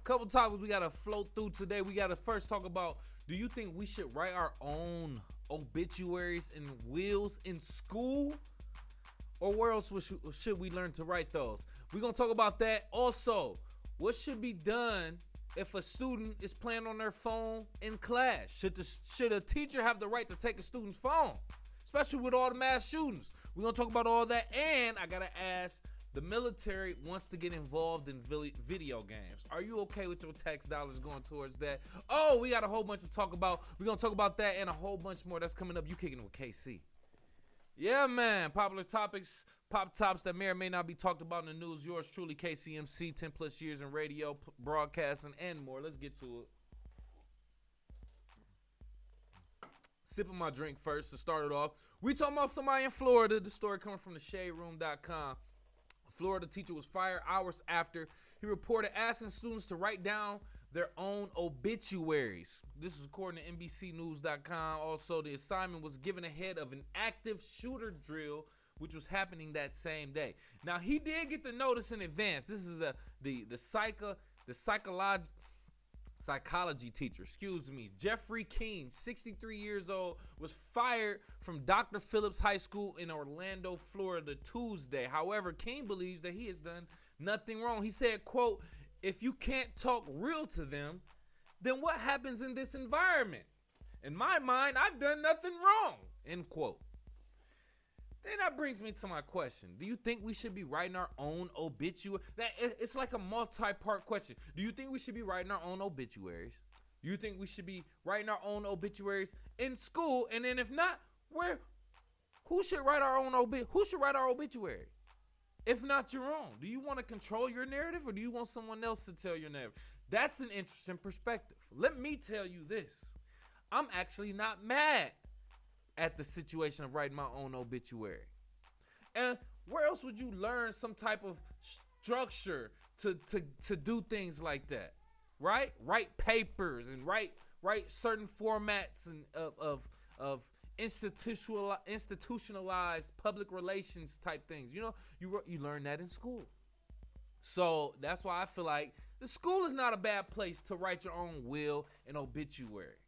couple topics we gotta float through today. We gotta first talk about, do you think we should write our own obituaries and wills in school? Or where else should we learn to write those? We're gonna talk about that. Also, what should be done if a student is playing on their phone in class? Should a teacher have the right to take a student's phone? Especially with all the mass shootings. We're going to talk about all that. And I got to ask, the military wants to get involved in video games. Are you okay with your tax dollars going towards that? Oh, we got a whole bunch to talk about. We're going to talk about that and a whole bunch more that's coming up. You kicking it with KC. Yeah, man. Popular topics, pop tops that may or may not be talked about in the news. Yours truly, KCMC, 10 plus years in radio, broadcasting, and more. Let's get to it. Sipping my drink first to start it off. We talking about somebody in Florida. The story coming from the shaderoom.com. A Florida teacher was fired hours after he reported asking students to write down their own obituaries. This is according to NBCnews.com. Also, the assignment was given ahead of an active shooter drill, which was happening that same day. Now, he did get the notice in advance. This is the psychology teacher, Jeffrey Keene, 63 years old, was fired from Dr. Phillips High School in Orlando, Florida, Tuesday. However, Keene believes that he has done nothing wrong. He said, quote, "If you can't talk real to them, then what happens in this environment? In my mind, I've done nothing wrong," end quote. Then that brings me to my question. Do you think we should be writing our own obituary? It's like a multi-part question. Do you think we should be writing our own obituaries? Do you think we should be writing our own obituaries in school? And then if not, who should write our own Who should write our obituary? If not your own. Do you want to control your narrative, or do you want someone else to tell your narrative? That's an interesting perspective. Let me tell you this. I'm actually not mad at the situation of writing my own obituary. And where else would you learn some type of structure to do things like that? Right? Write papers and write certain formats and of institutionalized public relations type things. You know, you learn that in school. So that's why I feel like the school is not a bad place to write your own will and obituary.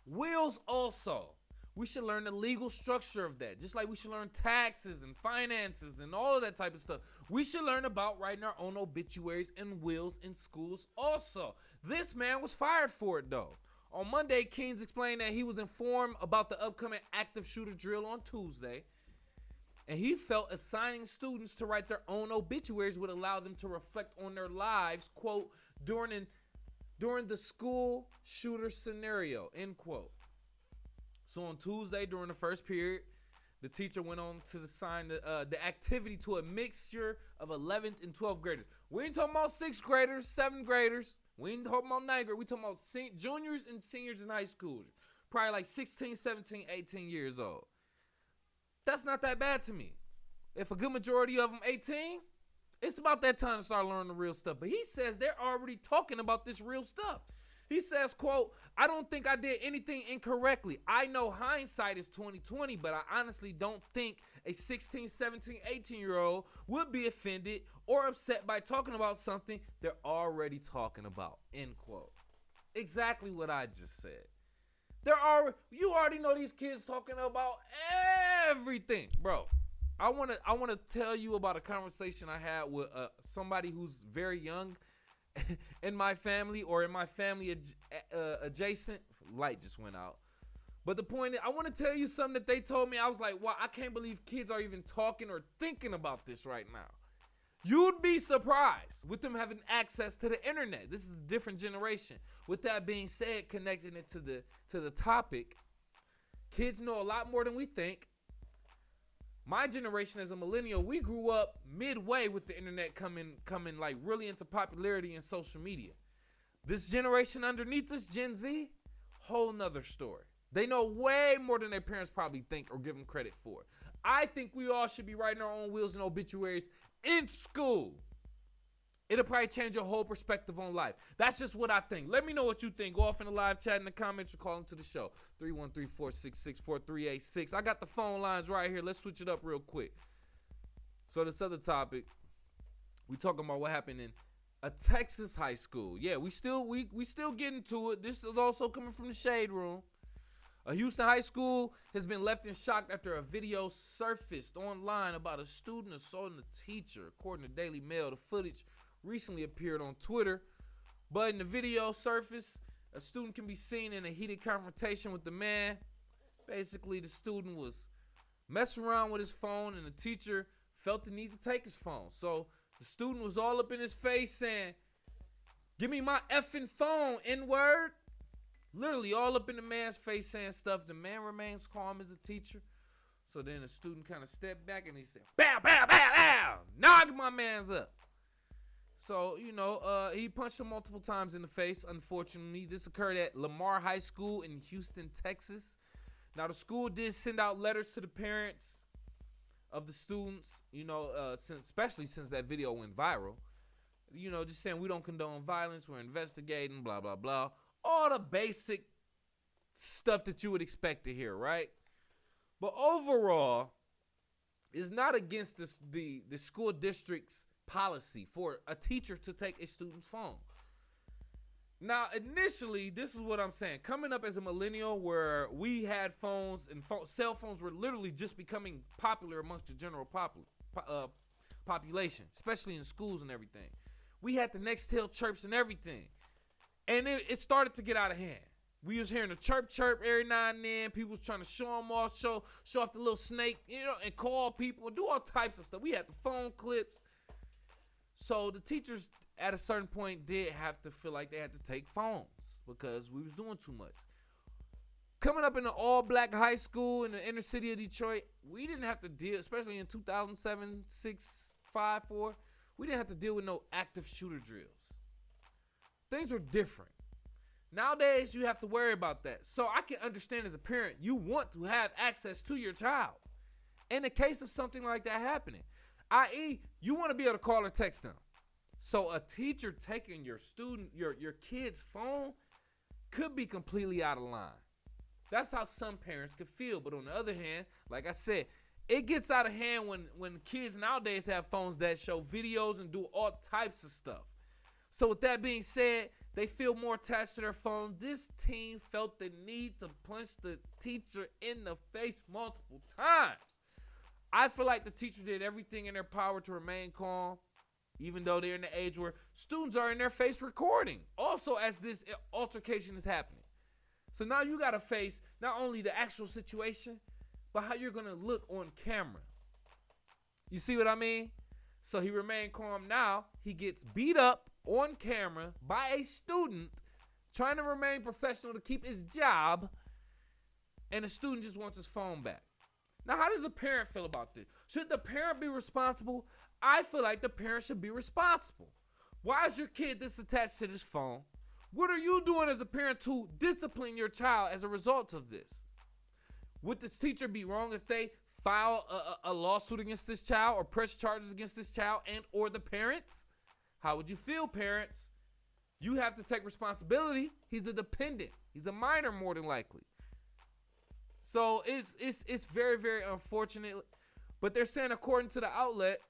Wills also. We should learn the legal structure of that. Just like we should learn taxes and finances and all of that type of stuff. We should learn about writing our own obituaries and wills in schools also. This man was fired for it though. On Monday, Keene explained that he was informed about the upcoming active shooter drill on Tuesday. And he felt assigning students to write their own obituaries would allow them to reflect on their lives, quote, during the school shooter scenario, end quote. So on Tuesday, during the first period, the teacher went on to assign the activity to a mixture of 11th and 12th graders. We ain't talking about 6th graders, 7th graders. We ain't talking about 9th graders. We talking about juniors and seniors in high school. Probably like 16, 17, 18 years old. That's not that bad to me. If a good majority of them 18, it's about that time to start learning the real stuff. But he says they're already talking about this real stuff. He says, quote, "I don't think I did anything incorrectly. I know hindsight is 20/20, but I honestly don't think a 16, 17, 18-year-old would be offended or upset by talking about something they're already talking about," end quote. Exactly what I just said. You already know these kids talking about everything, bro. I want to tell you about a conversation I had with somebody who's very young in my family, or in my family adjacent. Light just went out. But the point is, I want to tell you something that they told me. I was like, wow, I can't believe kids are even talking or thinking about this right now. You'd be surprised with them having access to the internet. This is a different generation. With that being said, connecting it to the topic, kids know a lot more than we think. My generation as a millennial, we grew up midway with the internet coming like really into popularity in social media. This generation underneath us, Gen Z, whole nother story. They know way more than their parents probably think or give them credit for. I think we all should be writing our own wills and obituaries in school. It'll probably change your whole perspective on life. That's just what I think. Let me know what you think. Go off in the live chat in the comments or call into the show. 313-466-4386. I got the phone lines right here. Let's switch it up real quick. So this other topic, we talking about what happened in a Texas high school. Yeah, we still getting to it. This is also coming from the Shade Room. A Houston high school has been left in shock after a video surfaced online about a student assaulting a teacher. According to Daily Mail, the footage recently appeared on Twitter, but in the video surface, a student can be seen in a heated confrontation with the man. Basically, the student was messing around with his phone, and the teacher felt the need to take his phone. So the student was all up in his face saying, "Give me my effing phone, N-word." Literally all up in the man's face saying stuff. The man remains calm as a teacher. So then the student kind of stepped back and he said, "Bow, bow, bow, bow. Knock my man's up." So, he punched him multiple times in the face, unfortunately. This occurred at Lamar High School in Houston, Texas. Now, the school did send out letters to the parents of the students, especially since that video went viral. Just saying we don't condone violence, we're investigating, blah, blah, blah. All the basic stuff that you would expect to hear, right? But overall, it's not against the school district's policy for a teacher to take a student's phone. Now, initially, this is what I'm saying. Coming up as a millennial where we had phones and cell phones were literally just becoming popular amongst the general population, especially in schools and everything. We had the Nextel chirps and everything. And it started to get out of hand. We was hearing the chirp every now and then. People was trying to show them off, show off the little snake, and call people and do all types of stuff. We had the phone clips. So the teachers at a certain point did have to feel like they had to take phones because we was doing too much. Coming up in an all-black high school in the inner city of Detroit, we didn't have to deal, especially in 2007, 6, 5, 4, we didn't have to deal with no active shooter drills. Things were different. Nowadays, you have to worry about that. So I can understand as a parent, you want to have access to your child. In the case of something like that happening, i.e., you want to be able to call or text them. So a teacher taking your student, your kid's phone could be completely out of line. That's how some parents could feel. But on the other hand, like I said, it gets out of hand when kids nowadays have phones that show videos and do all types of stuff. So with that being said, they feel more attached to their phone. This teen felt the need to punch the teacher in the face multiple times. I feel like the teacher did everything in their power to remain calm, even though they're in the age where students are in their face recording, also as this altercation is happening. So now you got to face not only the actual situation, but how you're going to look on camera. You see what I mean? So he remained calm. Now he gets beat up on camera by a student trying to remain professional to keep his job, and the student just wants his phone back. Now, how does the parent feel about this? Should the parent be responsible? I feel like the parent should be responsible. Why is your kid this attached to this phone? What are you doing as a parent to discipline your child as a result of this? Would this teacher be wrong if they file a lawsuit against this child or press charges against this child and or the parents? How would you feel, parents? You have to take responsibility. He's a dependent. He's a minor, more than likely. So it's very, very unfortunate. But they're saying, according to the outlet,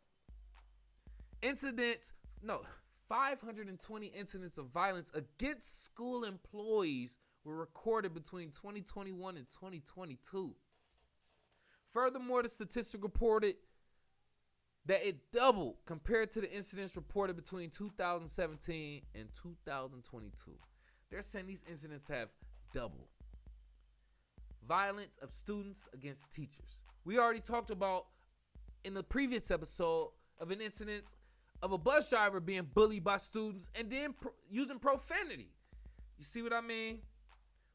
520 incidents of violence against school employees were recorded between 2021 and 2022. Furthermore, the statistic reported that it doubled compared to the incidents reported between 2017 and 2022. They're saying these incidents have doubled. Violence of students against teachers. We already talked about in the previous episode of an incident of a bus driver being bullied by students and then using profanity. You see what I mean?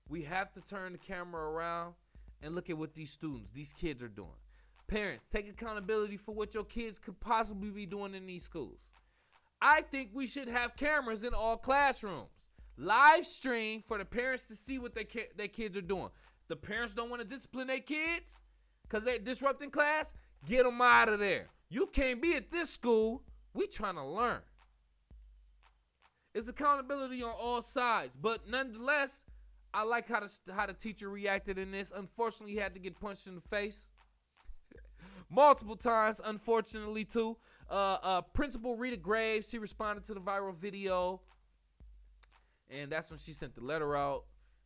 We have to turn the camera around and look at what these kids are doing. Parents, take accountability for what your kids could possibly be doing in these schools. I think we should have cameras in all classrooms. Live stream for the parents to see what their kids are doing. The parents don't want to discipline their kids because they're disrupting class. Get them out of there. You can't be at this school. We trying to learn. It's accountability on all sides. But nonetheless, I like how the teacher reacted in this. Unfortunately, he had to get punched in the face. multiple times, unfortunately, too. Principal Rita Graves, she responded to the viral video, and that's when she sent the letter out.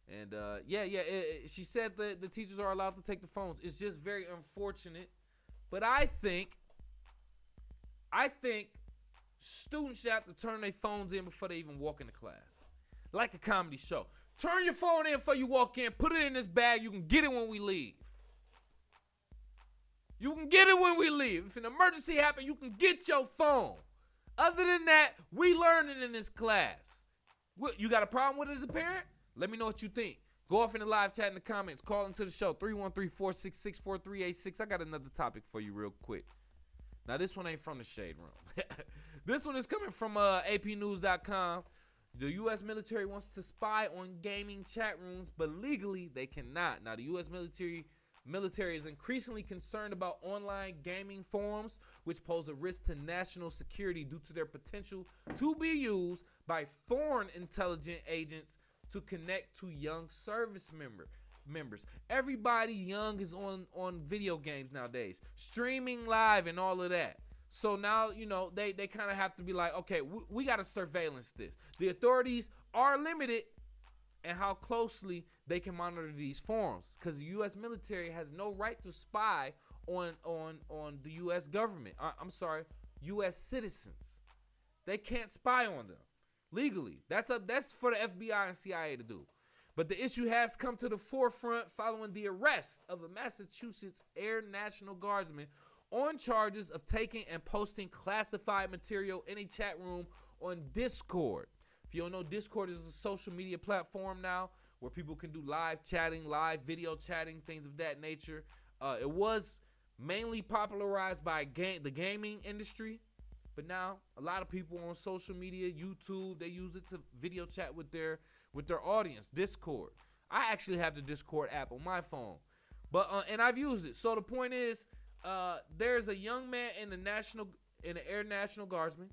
And she said that the teachers are allowed to take the phones. It's just very unfortunate, but I think students should have to turn their phones in before they even walk into class, like a comedy show. Turn your phone in before you walk in. Put it in this bag. You can get it when we leave. You can get it when we leave. If an emergency happens, you can get your phone. Other than that, we learning in this class. What, you got a problem with it as a parent? Let me know what you think. Go off in the live chat in the comments. Call into the show, 313-466-4386. I got another topic for you real quick. Now, this one ain't from the Shade Room. This one is coming from apnews.com. The U.S. military wants to spy on gaming chat rooms, but legally they cannot. Now, the U.S. military is increasingly concerned about online gaming forums, which pose a risk to national security due to their potential to be used by foreign intelligence agents to connect to young service members. Everybody young is on video games nowadays, streaming live and all of that. So now, they kind of have to be like, okay, we got to surveillance this. The authorities are limited in how closely they can monitor these forums, because the U.S. military has no right to spy on the U.S. government. I'm sorry, U.S. citizens. They can't spy on them legally. That's for the FBI and CIA to do. But the issue has come to the forefront following the arrest of a Massachusetts Air National Guardsman on charges of taking and posting classified material in a chat room on Discord. If you don't know, Discord is a social media platform now where people can do live chatting, live video chatting, things of that nature. It was mainly popularized by the gaming industry, but now a lot of people on social media, YouTube, they use it to video chat with their audience. Discord. I actually have the Discord app on my phone, and I've used it. So the point is, there's a young man in the Air National Guardsman,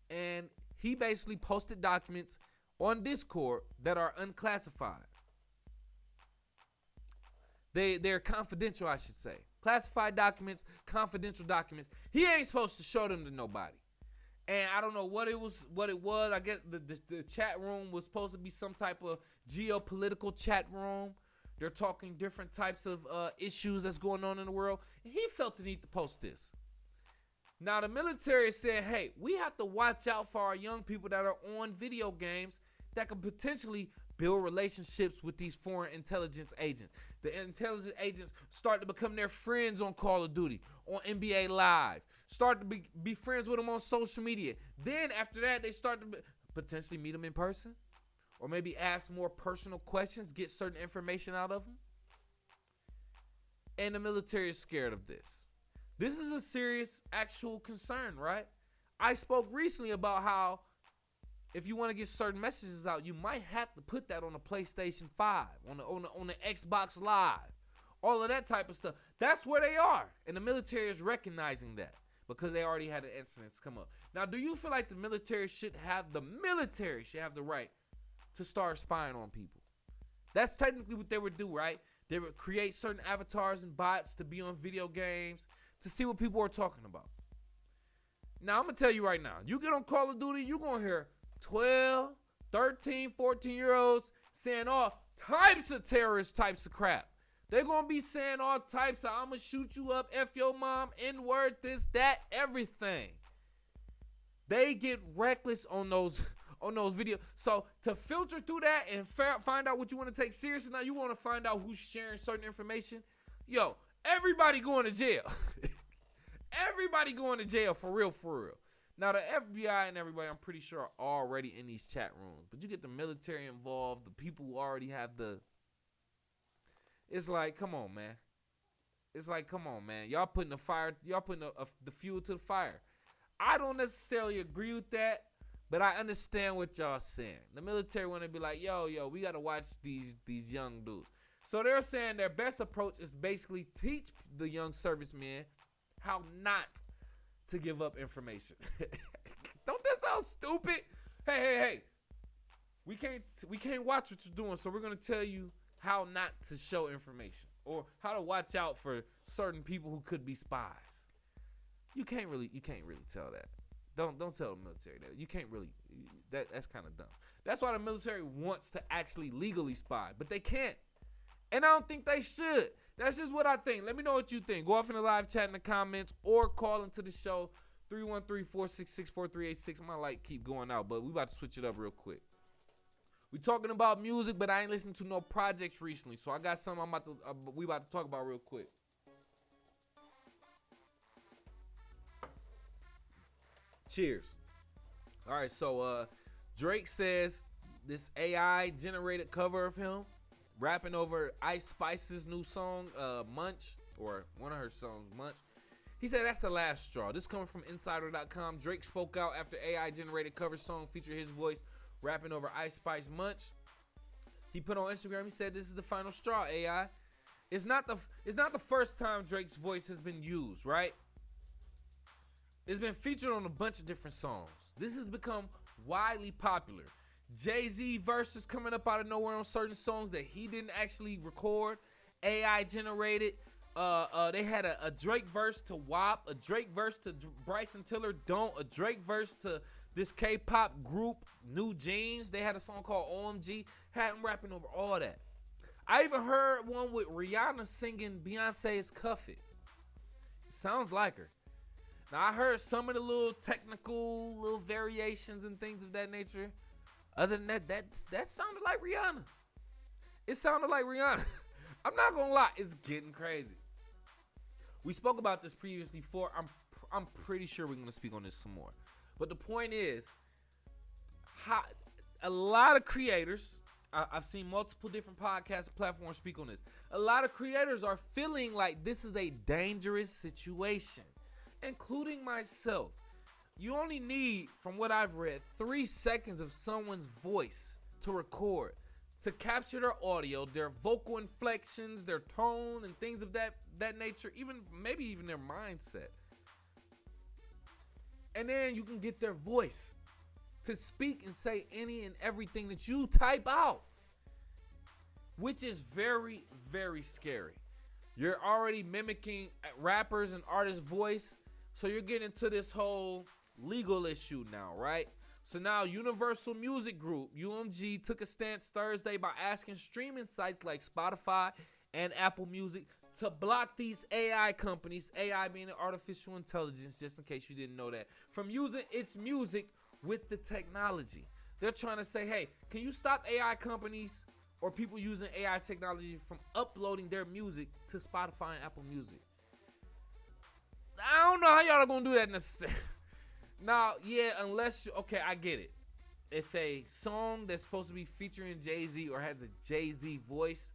and he basically posted documents on Discord that are unclassified. They're confidential, I should say. Classified documents, confidential documents. He ain't supposed to show them to nobody. And I don't know what it was. I guess the chat room was supposed to be some type of geopolitical chat room. They're talking different types of issues that's going on in the world. And he felt the need to post this. Now, the military said, hey, we have to watch out for our young people that are on video games that could potentially build relationships with these foreign intelligence agents. The intelligence agents start to become their friends on Call of Duty, on NBA Live, start to be friends with them on social media. Then after that, they start to potentially meet them in person, or maybe ask more personal questions, get certain information out of them. And the military is scared of this. This is a serious actual concern, right? I spoke recently about how if you want to get certain messages out, you might have to put that on a PlayStation 5, on the Xbox Live, all of that type of stuff. That's where they are, and the military is recognizing that because they already had the incidents come up. Now, do you feel like the military should have the right to start spying on people? That's technically what they would do, right? They would create certain avatars and bots to be on video games to see what people are talking about. Now, I'm going to tell you right now, you get on Call of Duty, you're going to hear 12, 13, 14-year-olds saying all types of terrorist types of crap. They're going to be saying all types of, I'm going to shoot you up, F your mom, N-word, this, that, everything. They get reckless on those videos. So to filter through that and find out what you want to take seriously, now you want to find out who's sharing certain information. Yo, everybody going to jail. Everybody going to jail for real, for real. Now, the FBI and everybody, I'm pretty sure, are already in these chat rooms. But you get the military involved, the people who already have it's like, come on, man. It's like, come on, man. Y'all putting the fuel to the fire. I don't necessarily agree with that, but I understand what y'all saying. The military want to be like, yo, we got to watch these young dudes. So they're saying their best approach is basically teach the young servicemen how not to give up information. Don't that sound stupid? Hey. We can't watch what you're doing, so we're going to tell you how not to show information. or how to watch out for certain people who could be spies. You can't really tell that. Don't tell the military that. You can't really. That's kind of dumb. That's why the military wants to actually legally spy, but they can't. And I don't think they should. That's just what I think. Let me know what you think. Go off in the live chat in the comments or call into the show 313-466-4386. My light keep going out, but we about to switch it up real quick. We talking about music, but I ain't listening to no projects recently, so I got something we about to talk about real quick. Cheers. All right, so Drake says this AI generated cover of him rapping over Ice Spice's new song, Munch, or one of her songs, Munch. He said that's the last straw. This coming from Insider.com. Drake spoke out after AI generated cover song featured his voice rapping over Ice Spice Munch. He put on Instagram, he said this is the final straw, AI. It's not the first time Drake's voice has been used, right? It's been featured on a bunch of different songs. This has become widely popular. Jay-Z verses coming up out of nowhere on certain songs that he didn't actually record. AI generated. They had a Drake verse to WAP, a Drake verse to Bryson Tiller Don't, a Drake verse to this K-pop group, New Jeans. They had a song called OMG. Had him rapping over all that. I even heard one with Rihanna singing Beyonce's Cuff It. Sounds like her. Now, I heard some of the little technical little variations and things of that nature. Other than that sounded like Rihanna. It sounded like Rihanna. I'm not gonna lie, it's getting crazy. We spoke about this previously before. I'm pretty sure we're gonna speak on this some more. But the point is, a lot of creators, I've seen multiple different podcast platforms speak on this. A lot of creators are feeling like this is a dangerous situation, including myself. You only need, from what I've read, 3 seconds of someone's voice to record, to capture their audio, their vocal inflections, their tone, and things of that nature, maybe even their mindset. And then you can get their voice to speak and say any and everything that you type out, which is very, very scary. You're already mimicking rappers and artists' voice, so you're getting into this whole legal issue now, right? So now Universal Music Group, UMG, took a stance Thursday by asking streaming sites like Spotify and Apple Music to block these AI companies, AI being artificial intelligence, just in case you didn't know that, from using its music with the technology. They're trying to say, hey, can you stop AI companies or people using AI technology from uploading their music to Spotify and Apple Music? I don't know how y'all are going to do that necessarily. Now, yeah, unless okay, I get it. If a song that's supposed to be featuring Jay-Z or has a Jay-Z voice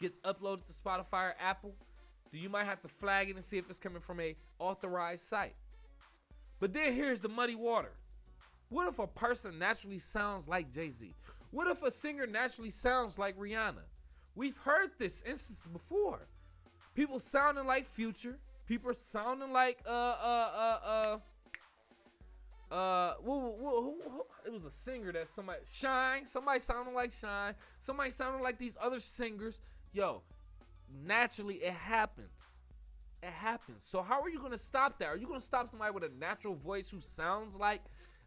gets uploaded to Spotify or Apple, then you might have to flag it and see if it's coming from a authorized site. But then here's the muddy water. What if a person naturally sounds like Jay-Z? What if a singer naturally sounds like Rihanna? We've heard this instance before. People sounding like Future. People sounding like it was a singer that somebody sounding like Shine, somebody sounding like these other singers. Yo, naturally it happens. It happens. So how are you gonna stop that? Are you gonna stop somebody with a natural voice who sounds like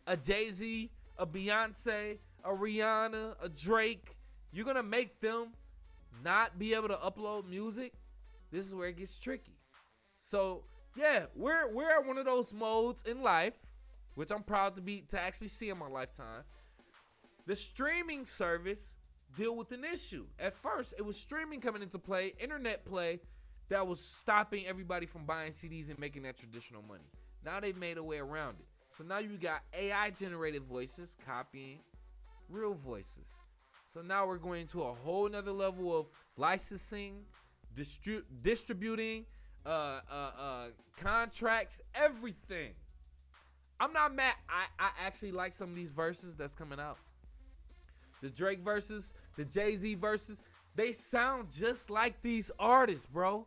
a Jay-Z, a Beyonce, a Rihanna, a Drake? You're gonna make them not be able to upload music? This is where it gets tricky. So yeah, we're at one of those modes in life, which I'm proud to actually see in my lifetime. The streaming service deal with an issue. At first, it was streaming coming into play, internet play, that was stopping everybody from buying CDs and making that traditional money. Now they've made a way around it. So now you got AI-generated voices copying real voices. So now we're going to a whole nother level of licensing, distributing, contracts, everything. I'm not mad. I actually like some of these verses that's coming out. The Drake verses, the Jay-Z verses, they sound just like these artists, bro.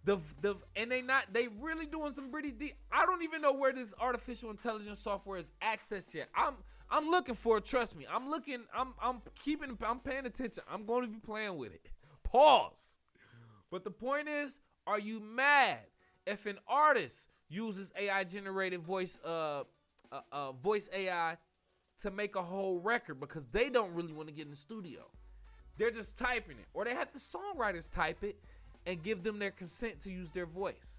They really doing some pretty deep. I don't even know where this artificial intelligence software is accessed yet. I'm looking for it, trust me. I'm paying attention. I'm going to be playing with it. Pause. But the point is, are you mad if an artist uses AI generated voice AI to make a whole record because they don't really want to get in the studio? They're just typing it, or they have the songwriters type it and give them their consent to use their voice.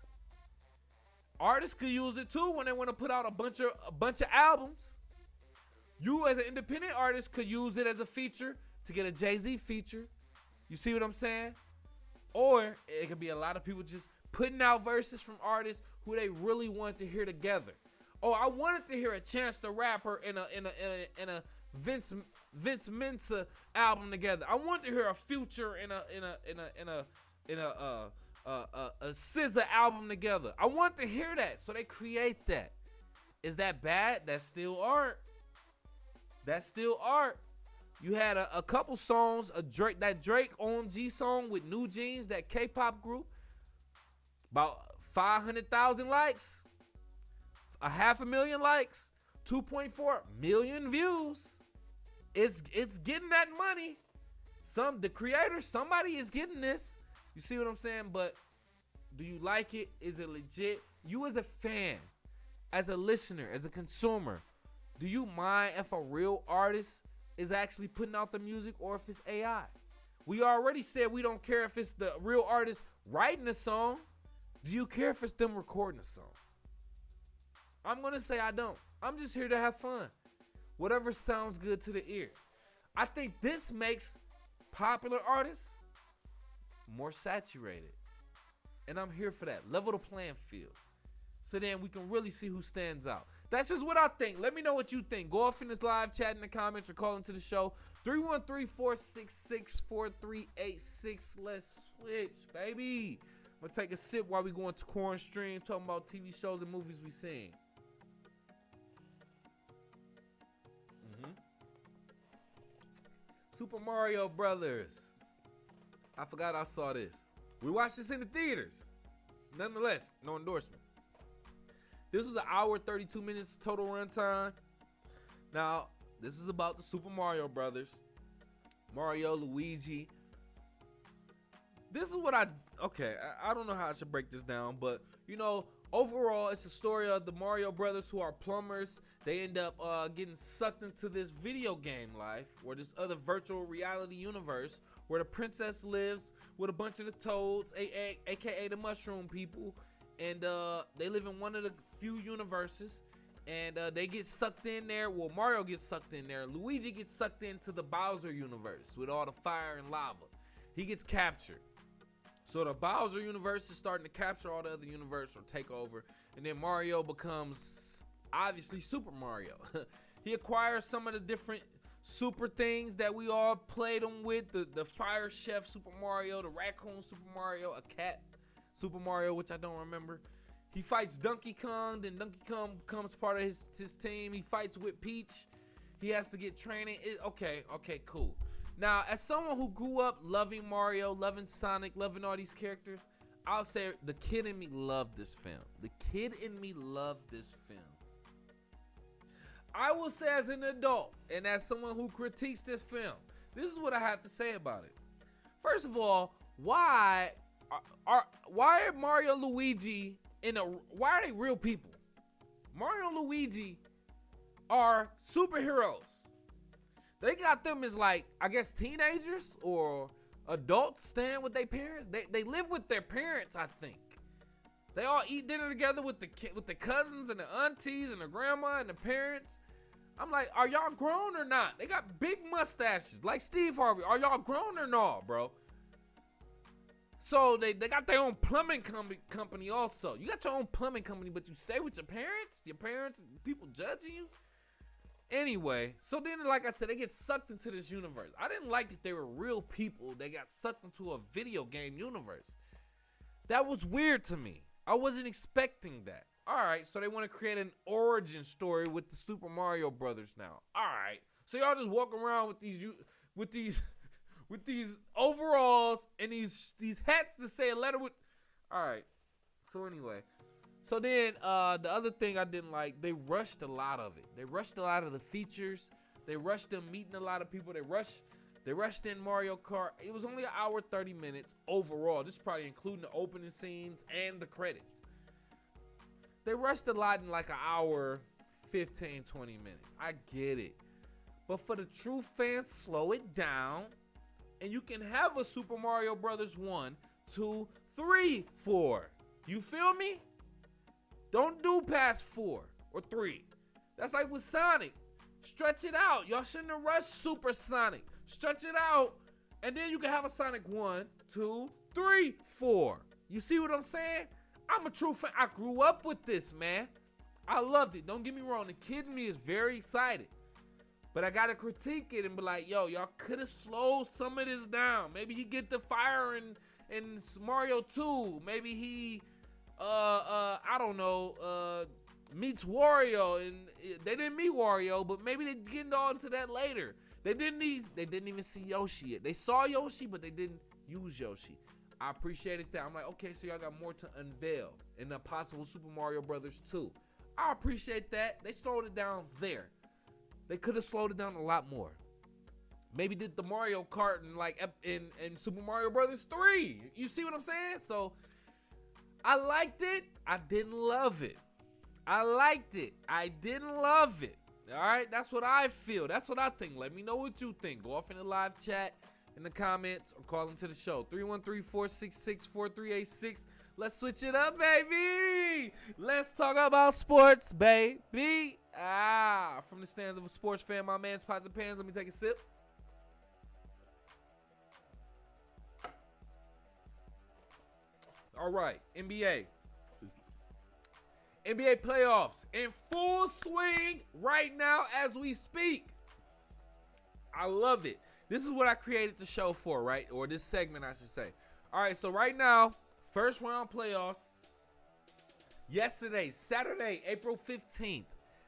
Artists could use it too when they want to put out a bunch of albums. You as an independent artist could use it as a feature to get a Jay-Z feature. You see what I'm saying? Or it could be a lot of people just putting out verses from artists who they really want to hear together. Oh, I wanted to hear a Chance the Rapper in a Vince Mensa album together. I want to hear a Future in a SZA album together. I want to hear that, so they create that. Is that bad? That's still art. That's still art. You had a couple songs, that Drake OMG song with New Jeans, that K-pop group, about 500,000 likes, 500,000 likes, 2.4 million views. It's getting that money. The creator, somebody is getting this. You see what I'm saying? But do you like it? Is it legit? You as a fan, as a listener, as a consumer, do you mind if a real artist is actually putting out the music or if it's AI? We already said we don't care if it's the real artist writing the song. Do you care if it's them recording the song? I'm going to say I don't. I'm just here to have fun. Whatever sounds good to the ear. I think this makes popular artists more saturated. And I'm here for that. Level the playing field. So then we can really see who stands out. That's just what I think. Let me know what you think. Go off in this live chat in the comments or call into the show. 313-466-4386. Let's switch, baby. I'm going to take a sip while we go into Corn Stream, talking about TV shows and movies we seen. Super Mario Brothers. I forgot I saw this. We watched this in the theaters. Nonetheless, no endorsement. This was an hour, 32 minutes total runtime. Now, this is about the Super Mario Brothers. Mario, Luigi. This is what I don't know how I should break this down, but you know, overall, it's a story of the Mario Brothers who are plumbers. They end up getting sucked into this video game life, or this other virtual reality universe, where the princess lives with a bunch of the toads, aka the mushroom people, and they live in one of the few universes, and they get sucked in there. Well, Mario gets sucked in there. Luigi gets sucked into the Bowser universe with all the fire and lava. He gets captured. So the Bowser universe is starting to capture all the other universe or take over, and then Mario becomes obviously Super Mario. He acquires some of the different super things that we all played him with, the Fire Chef Super Mario, the Raccoon Super Mario, a cat Super Mario, which I don't remember. He fights Donkey Kong, then Donkey Kong becomes part of his team. He fights with Peach. He has to get training. Okay, cool. Now, as someone who grew up loving Mario, loving Sonic, loving all these characters, I'll say the kid in me loved this film. The kid in me loved this film. I will say as an adult and as someone who critiques this film, this is what I have to say about it. First of all, why are Mario and Luigi why are they real people? Mario and Luigi are superheroes. They got them as, like, I guess teenagers or adults staying with their parents. They live with their parents, I think. They all eat dinner together with the cousins and the aunties and the grandma and the parents. I'm like, are y'all grown or not? They got big mustaches like Steve Harvey. Are y'all grown or not, bro? So they got their own plumbing company also. You got your own plumbing company, but you stay with your parents? Your parents, people judging you? Anyway, so then, like I said, they get sucked into this universe. I didn't like that they were real people. They got sucked into a video game universe. That was weird to me. I wasn't expecting that. All right, so they want to create an origin story with the Super Mario Brothers now. All right, so y'all just walk around with these overalls and these hats that say a letter with. All right. So anyway. So then, the other thing I didn't like, they rushed a lot of it. They rushed a lot of the features. They rushed them meeting a lot of people. They rushed They rushed in Mario Kart. It was only an hour, 30 minutes overall. This is probably including the opening scenes and the credits. They rushed a lot in like an hour, 15, 20 minutes. I get it. But for the true fans, slow it down. And you can have a Super Mario Brothers 1, 2, 3, 4. You feel me? Don't do past 4 or 3. That's like with Sonic. Stretch it out. Y'all shouldn't have rushed Super Sonic. Stretch it out. And then you can have a Sonic 1, 2, 3, 4. You see what I'm saying? I'm a true fan. I grew up with this, man. I loved it. Don't get me wrong. The kid in me is very excited. But I got to critique it and be like, yo, y'all could have slowed some of this down. Maybe he get the fire in Mario 2. Maybe he, I don't know, meets Wario. And they didn't meet Wario, but maybe they get on to that later. They didn't even see Yoshi yet. They saw Yoshi, but they didn't use Yoshi. I appreciated that. I'm like, okay, so y'all got more to unveil in the possible Super Mario Brothers 2. I appreciate that. They slowed it down there. They could have slowed it down a lot more. Maybe did the Mario Kart in Super Mario Brothers 3. You see what I'm saying? So I liked it. I didn't love it. I liked it. I didn't love it. All right, that's what I feel. That's what I think. Let me know what you think. Go off in the live chat, in the comments, or call into the show. 313-466-4386. Let's switch it up, baby. Let's talk about sports, baby. From the stands of a sports fan, my man's Pots and Pans. Let me take a sip. All right, NBA playoffs in full swing right now as we speak. I love it. This is what I created the show for, right? Or this segment, I should say. All right, so right now, first round playoffs. Yesterday, Saturday, April 15th.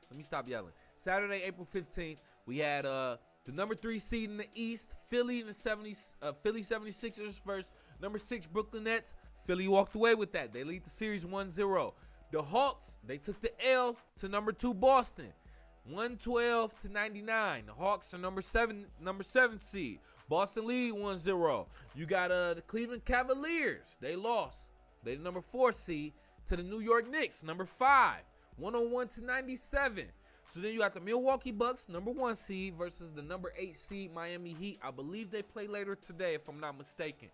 Let me stop yelling. Saturday, April 15th, we had the number 3 seed in the East, Philly 76ers versus number 6 Brooklyn Nets. Philly walked away with that. They lead the series 1-0. The Hawks, they took the L to number 2 Boston, 112-99. The Hawks are number 7 seed. Boston lead 1-0. You got the Cleveland Cavaliers. They lost. They the number 4 seed to the New York Knicks, number 5, 101-97. So then you got the Milwaukee Bucks, number 1 seed versus the number 8 seed Miami Heat. I believe they play later today, if I'm not mistaken.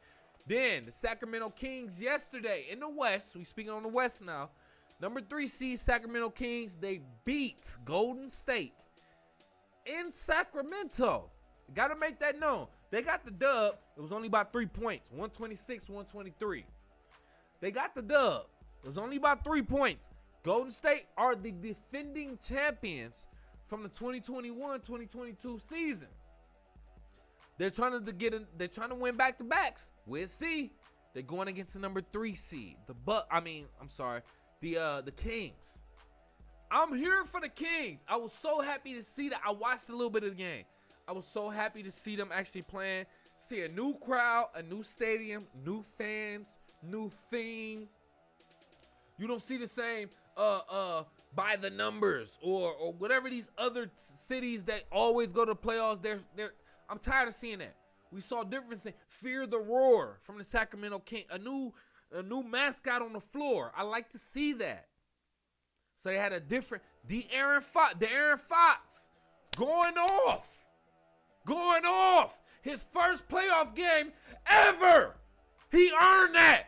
Then the Sacramento Kings yesterday in the West. We speaking on the West now. Number 3 seed Sacramento Kings. They beat Golden State in Sacramento. Got to make that known. They got the dub. It was only about 3 points. 126-123. They got the dub. It was only about 3 points. Golden State are the defending champions from the 2021-2022 season. They're trying to win back-to-backs. We'll see. They're going against the number 3 seed. The Kings. I'm here for the Kings. I was so happy to see that. I watched a little bit of the game. I was so happy to see them actually playing. See a new crowd, a new stadium, new fans, new theme. You don't see the same by the numbers or whatever these other cities that always go to the playoffs. I'm tired of seeing that. We saw difference in Fear the Roar from the Sacramento Kings. A new mascot on the floor. I like to see that. So they had a different De'Aaron Fox going off. His first playoff game ever. He earned that.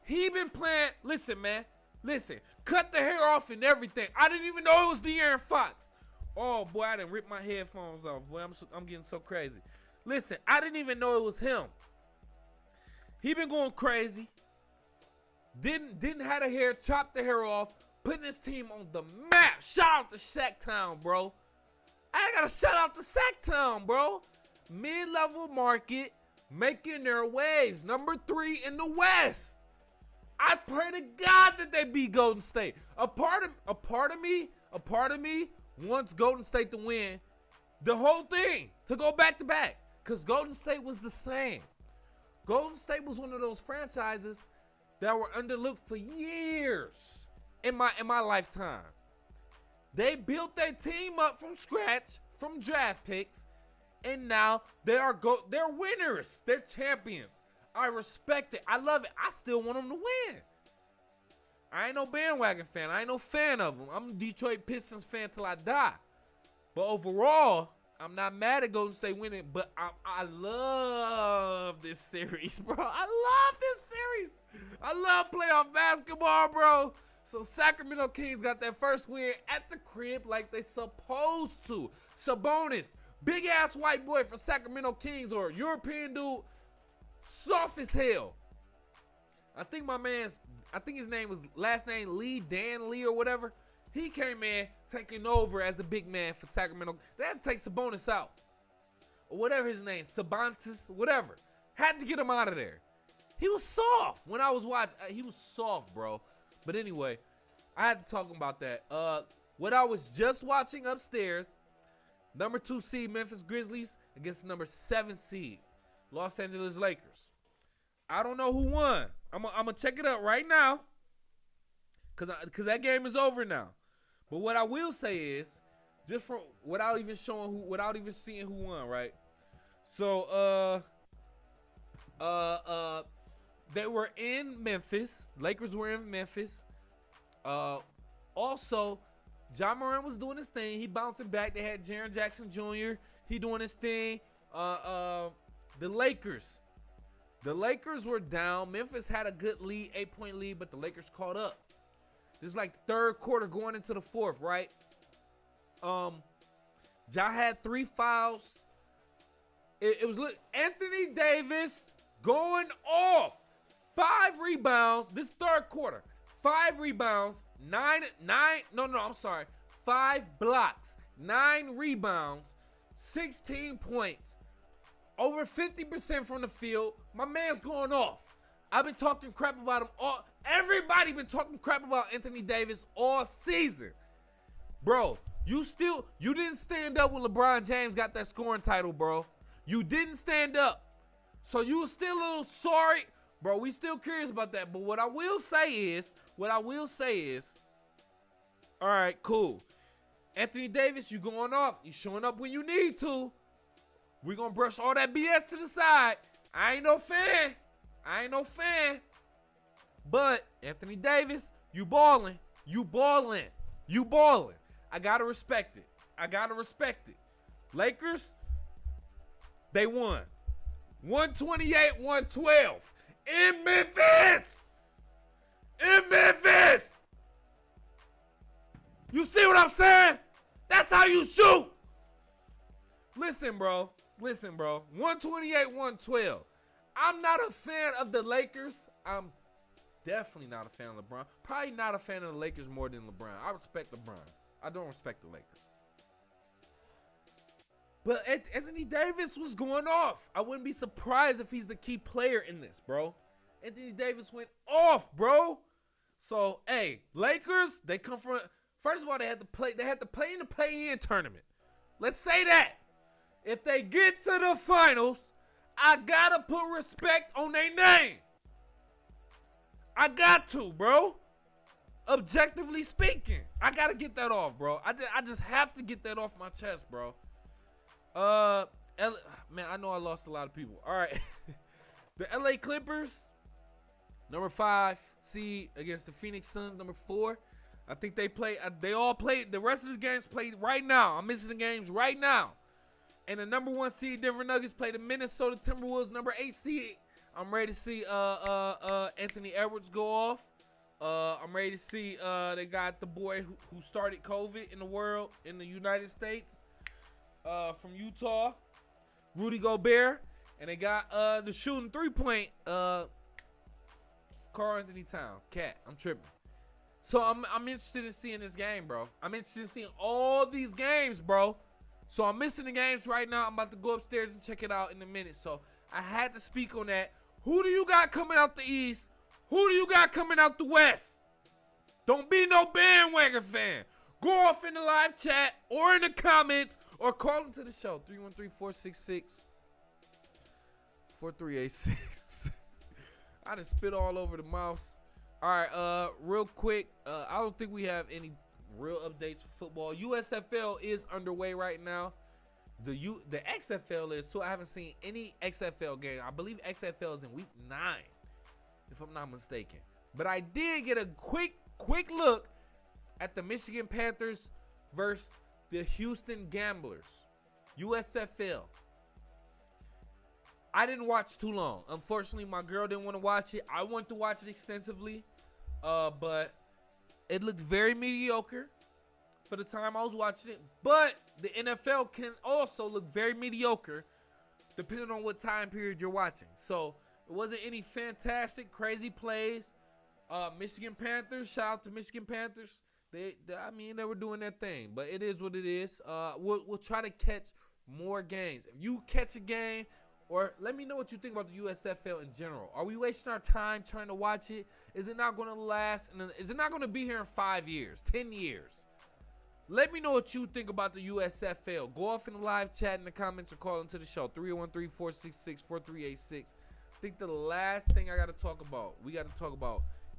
He been playing. Listen, man. Cut the hair off and everything. I didn't even know it was De'Aaron Fox. Oh, boy, I done ripped my headphones off. Boy, I'm getting so crazy. Listen, I didn't even know it was him. He been going crazy. Didn't have the hair, chopped the hair off, putting his team on the map. Shout out to Sacktown, bro. I gotta shout out to Sacktown, bro. Mid-level market making their waves. Number 3 in the West. I pray to God that they beat Golden State. A part of me wants Golden State to win the whole thing, to go back to back, because Golden State was the same. Golden State was one of those franchises that were underlooked for years in my lifetime. They built their team up from scratch from draft picks, and now they're winners. They're champions. I respect it. I love it. I still want them to win. I ain't no bandwagon fan. I ain't no fan of them. I'm a Detroit Pistons fan till I die. But overall, I'm not mad at Golden State winning, but I love this series, bro. I love this series. I love playoff basketball, bro. So Sacramento Kings got that first win at the crib like they supposed to. Sabonis, big-ass white boy for Sacramento Kings, or European dude, soft as hell. I think his name was last name Lee, Dan Lee or whatever. He came in taking over as a big man for Sacramento. They had to take Sabonis out. Or whatever his name, Sabantis, whatever. Had to get him out of there. He was soft when I was watching. He was soft, bro. But anyway, I had to talk about that. What I was just watching upstairs, number 2 seed Memphis Grizzlies against number 7 seed Los Angeles Lakers. I don't know who won. I'm gonna check it up right now, cause that game is over now. But what I will say is, just from without even seeing who won, right? So they were in Memphis. Lakers were in Memphis. Also, John Moran was doing his thing. He bouncing back. They had Jaren Jackson Jr. He doing his thing. The Lakers were down. Memphis had a good lead, 8-point lead, but the Lakers caught up. This is like the third quarter going into the fourth, right? Ja had 3 fouls. It was Anthony Davis going off. 5 rebounds. This third quarter. 5 rebounds. 5 blocks. 9 rebounds. 16 points. Over 50% from the field. My man's going off. I've been talking crap about him all. Everybody been talking crap about Anthony Davis all season. Bro, you didn't stand up when LeBron James got that scoring title, bro. You didn't stand up. So you were still a little sorry. Bro, we still curious about that. But what I will say is, all right, cool. Anthony Davis, you going off. You showing up when you need to. We gonna brush all that BS to the side. I ain't no fan. But Anthony Davis, you balling. I gotta respect it. Lakers, they won. 128-112 in Memphis. You see what I'm saying? That's how you shoot. Listen, bro. 128-112. I'm not a fan of the Lakers. I'm definitely not a fan of LeBron. Probably not a fan of the Lakers more than LeBron. I respect LeBron. I don't respect the Lakers. But Anthony Davis was going off. I wouldn't be surprised if he's the key player in this, bro. Anthony Davis went off, bro. So, hey, Lakers, they come from. First of all, they had to play in the play-in tournament. Let's say that. If they get to the finals, I gotta put respect on their name. I got to, bro. Objectively speaking, I gotta get that off, bro. I just have to get that off my chest, bro. Man, I know I lost a lot of people. All right. The LA Clippers, number 5 seed against the Phoenix Suns, number 4. I think they all played. The rest of the games played right now. I'm missing the games right now. And the number 1 seed Denver Nuggets play the Minnesota Timberwolves, number 8 seed. I'm ready to see Anthony Edwards go off. I'm ready to see they got the boy who started COVID in the world, in the United States, from Utah, Rudy Gobert. And they got the shooting 3-point Karl Anthony Towns. Cat, I'm tripping. So I'm interested in seeing this game, bro. I'm interested in seeing all these games, bro. So I'm missing the games right now. I'm about to go upstairs and check it out in a minute. So I had to speak on that. Who do you got coming out the East? Who do you got coming out the West? Don't be no bandwagon fan. Go off in the live chat or in the comments or call into the show. 313-466-4386. I done spit all over the mouse. All right, real quick. I don't think we have any real updates for football. USFL is underway right now. The XFL is too. I haven't seen any XFL game. I believe XFL is in week 9, if I'm not mistaken. But I did get a quick look at the Michigan Panthers versus the Houston Gamblers, USFL. I didn't watch too long. Unfortunately, my girl didn't want to watch it. I wanted to watch it extensively, but it looked very mediocre for the time I was watching it. But the NFL can also look very mediocre depending on what time period you're watching. So it wasn't any fantastic, crazy plays. Michigan Panthers, shout out to Michigan Panthers. They were doing their thing, but it is what it is. We'll try to catch more games. If you catch a game, or let me know what you think about the USFL in general. Are we wasting our time trying to watch it? Is it not going to last? Is it not going to be here in 5 years, 10 years? Let me know what you think about the USFL. Go off in the live chat in the comments or call into the show, 313-466-4386. I think the last thing we got to talk about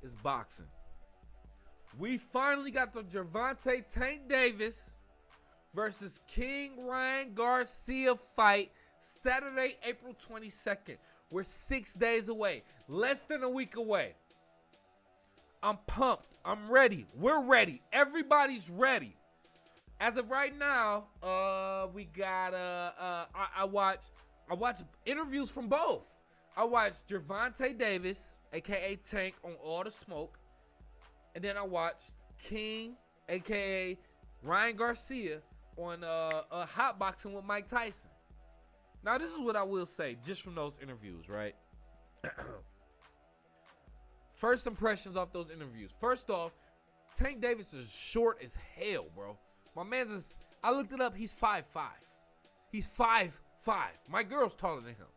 is boxing. We finally got the Gervonta Tank Davis versus King Ryan Garcia fight Saturday, April 22nd. We're 6 days away, less than a week away. I'm pumped. I'm ready. We're ready. Everybody's ready. As of right now, we got I watch interviews from both. I watched Gervonta Davis, aka Tank, on All the Smoke, and then I watched King, aka Ryan Garcia, on Hot Boxing with Mike Tyson. Now, this is what I will say just from those interviews, right? First impressions off those interviews. First off, Tank Davis is short as hell, bro. My man's is, I looked it up, he's 5'5". He's 5'5". My girl's taller than him.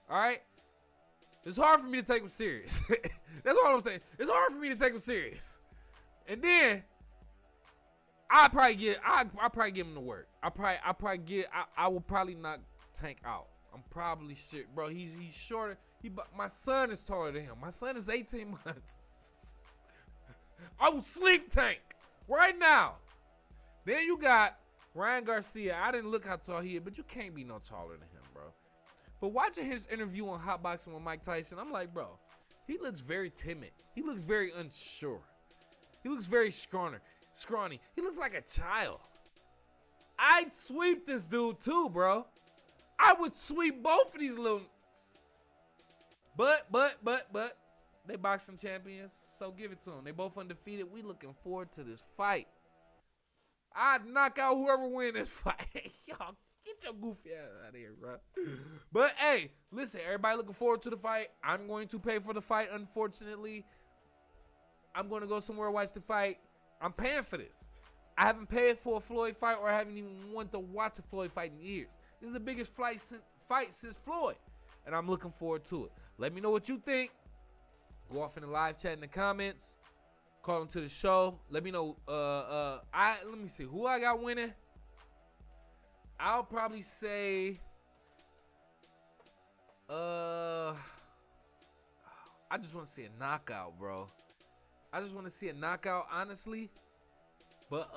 All right? It's hard for me to take him serious. That's all I'm saying. It's hard for me to take him serious. And then I'll probably give him the work. I will probably knock Tank out. I'm probably shit, bro. He's shorter. My son is taller than him. My son is 18 months. I will sleep Tank right now. Then you got Ryan Garcia. I didn't look how tall he is, but you can't be no taller than him, bro. But watching his interview on Hot Boxing with Mike Tyson, I'm like, bro, he looks very timid. He looks very unsure. He looks very scrawny. He looks like a child. I'd sweep this dude too, bro. I would sweep both of these little. But they boxing champions, so give it to them. They both undefeated. We looking forward to this fight. I'd knock out whoever win this fight. Y'all, get your goofy ass out of here, bro. But, hey, listen, everybody looking forward to the fight. I'm going to pay for the fight, unfortunately. I'm going to go somewhere and watch the fight. I'm paying for this. I haven't paid for a Floyd fight, or I haven't even wanted to watch a Floyd fight in years. This is the biggest fight since Floyd, and I'm looking forward to it. Let me know what you think. Go off in the live chat in the comments. Call into the show. Let me know. Let me see who I got winning. I'll probably say. I just want to see a knockout, bro. I just want to see a knockout, honestly. But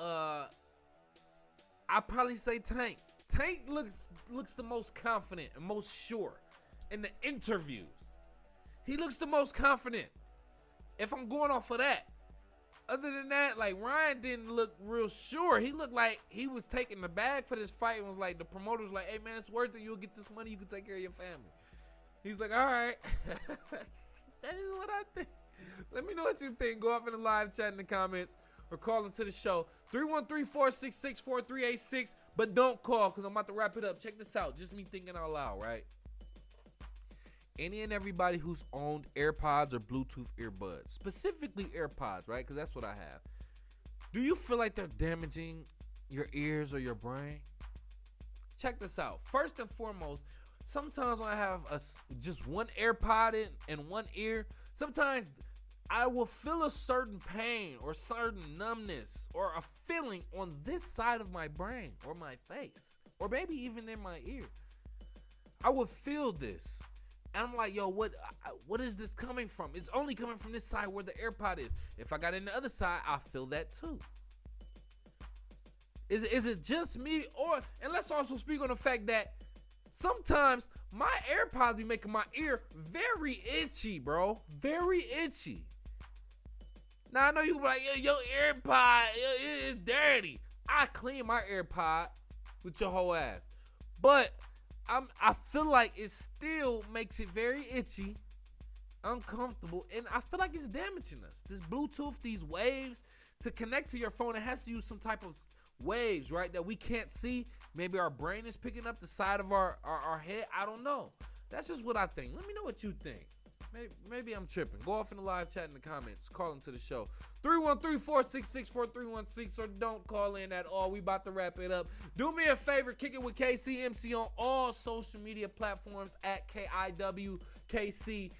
I'll probably say Tank. Tank looks the most confident and most sure in the interviews. He looks the most confident. If I'm going off of that. Other than that, like, Ryan didn't look real sure. He looked like he was taking the bag for this fight and was like, the promoter was like, hey, man, it's worth it. You'll get this money. You can take care of your family. He's like, all right. That is what I think. Let me know what you think. Go off in the live chat in the comments or call into the show. 313-466-4386. But don't call because I'm about to wrap it up. Check this out. Just me thinking out loud, right? Any and everybody who's owned AirPods or Bluetooth earbuds, specifically AirPods, right? Because that's what I have. Do you feel like they're damaging your ears or your brain? Check this out. First and foremost, sometimes when I have just one AirPod in one ear, sometimes I will feel a certain pain or certain numbness or a feeling on this side of my brain or my face or maybe even in my ear. I will feel this. And I'm like, yo, what is this coming from? It's only coming from this side where the AirPod is. If I got in the other side, I feel that too. Is it just me? And let's also speak on the fact that sometimes my AirPods be making my ear very itchy, bro. Very itchy. Now I know you be like, yo, your AirPod is dirty. I clean my AirPod with your whole ass. But I feel like it still makes it very itchy, uncomfortable, and I feel like it's damaging us. This Bluetooth, these waves, to connect to your phone, it has to use some type of waves, right, that we can't see. Maybe our brain is picking up the side of our head. I don't know. That's just what I think. Let me know what you think. Maybe I'm tripping. Go off in the live chat in the comments. Call into the show. 313-466-4316, or don't call in at all. We about to wrap it up. Do me a favor. Kick it with KCMC on all social media platforms at KIWKCMC.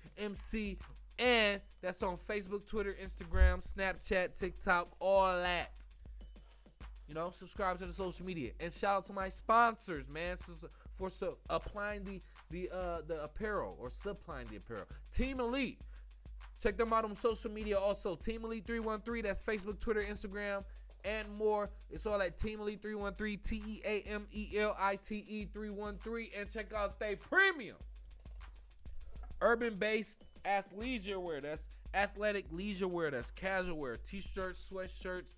And that's on Facebook, Twitter, Instagram, Snapchat, TikTok, all that. You know, subscribe to the social media. And shout out to my sponsors, man, for applying the apparel, or supplying the apparel. Team Elite. Check them out on social media also. Team Elite 313. That's Facebook, Twitter, Instagram, and more. It's all at Team Elite 313. TEAMELITE 313. And check out they premium urban-based athleisure wear. That's athletic leisure wear. That's casual wear. T-shirts, sweatshirts,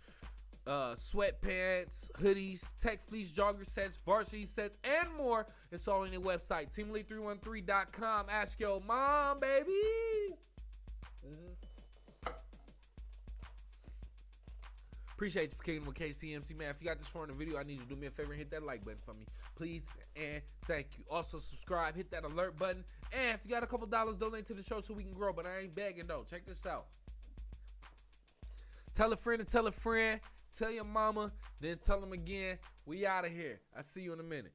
sweatpants, hoodies, tech fleece, jogger sets, varsity sets, and more. It's all on their website, teamelite313.com. Ask your mom, baby. Appreciate you for kicking with KCMC, man. If you got this far in the video, I need you to do me a favor and hit that like button for me, please, and thank you. Also, subscribe, hit that alert button, and if you got a couple dollars, donate to the show so we can grow, but I ain't begging, though. Check this out. Tell a friend to tell a friend. Tell your mama, then tell them again. We out of here. I see you in a minute.